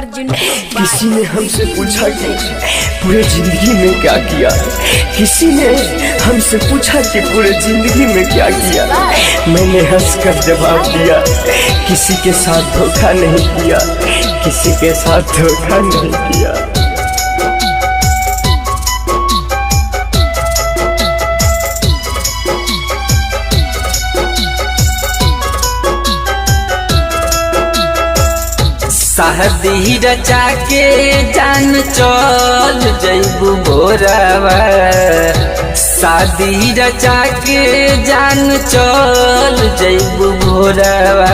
किसी ने हमसे पूछा कि पूरे जिंदगी में क्या किया, किसी ने हमसे पूछा कि पूरे जिंदगी में क्या किया। मैंने हंसकर जवाब दिया, किसी के साथ धोखा नहीं किया, किसी के साथ धोखा नहीं किया। शादी रचा के जान चल जइबू भोरवा, शादी रचा के जान चल जइबू भोरवा।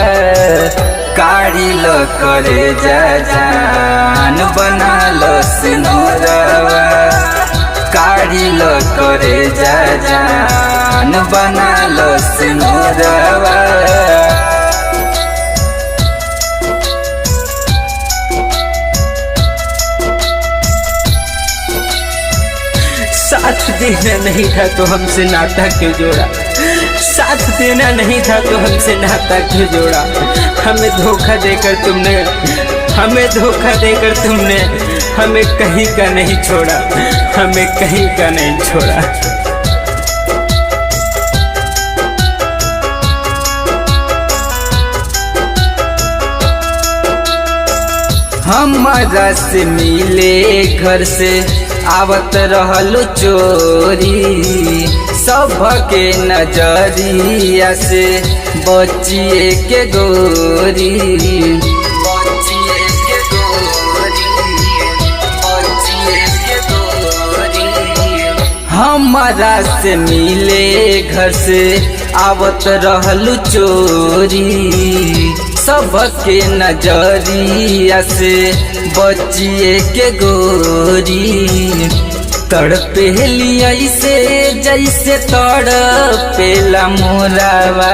कारी लो करे जा जान बना लो सिनोरवा, कारी लो करे जा जान बना लो सिनोरवा। साथ देना नहीं था तो हमसे नाता क्यों जोड़ा, साथ देना नहीं था तो हमसे नाता क्यों जोड़ा। हमें धोखा देकर तुमने, हमें धोखा देकर तुमने हमें कहीं का नहीं छोड़ा, हमें कहीं का नहीं छोड़ा। हमारा से मिले घर से आवत रहलू चोरी, सबके नजरिया से बचिए के गोरी, बचिए के गोरी, बचिए के गोरी। हमारा से मिले घर से आवत रहलू चोरी, सबके नजरिया से बचिए के गोरी। तड़पेली ऐसे जैसे तड़पेला मोरावा,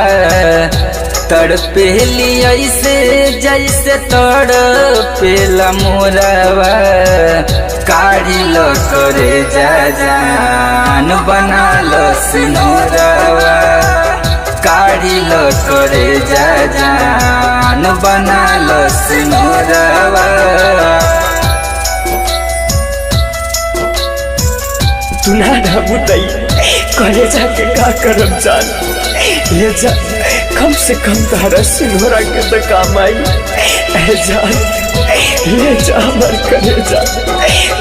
तड़पेली ऐसे जैसे तड़पेला मोरावा। कारी लो करे जा जान बना लो सिनोरवा, कारी लो करे जा जान बना लो सिनोरवा। तू ना बुतई करे जाके का करम जान, ले जा कम से कम तारा सिनोरा के तो काम आई। ए जान ले जा मर करे जा,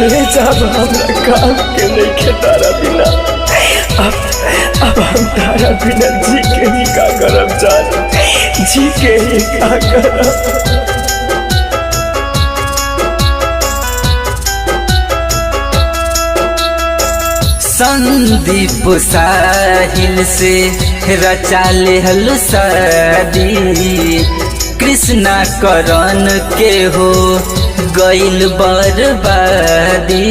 ले जा हमरा काम के नहीं खे तारा बिना। अब हम तारा बिना जी के ही का करम जान, जी के ही का करम। संदीप साहिल से रचा ले हलू शादी, कृष्णा करण के हो गइल बर्बादी,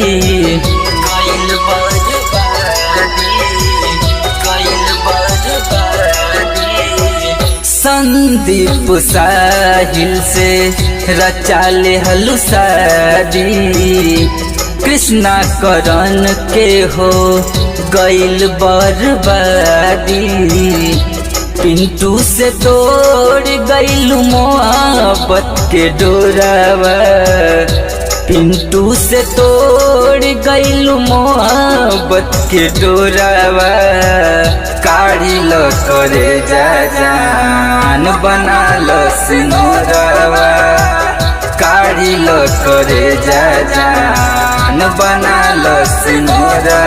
गइल बर्बादी, गइल बर्बादी। संदीप साहिल से रचा ले हलू शादी, कृष्णा करण के हो गइल बर्बादी। पिंटू से तोड़ गइल मोहब्बत के डोरावा, पिंटू से तोड़ गइल मोहब्बत के डोरावा। कारी लो करे जा जान बना लो सिनोरवा, कारी लो करे जा जान बना लो सिनोरवा।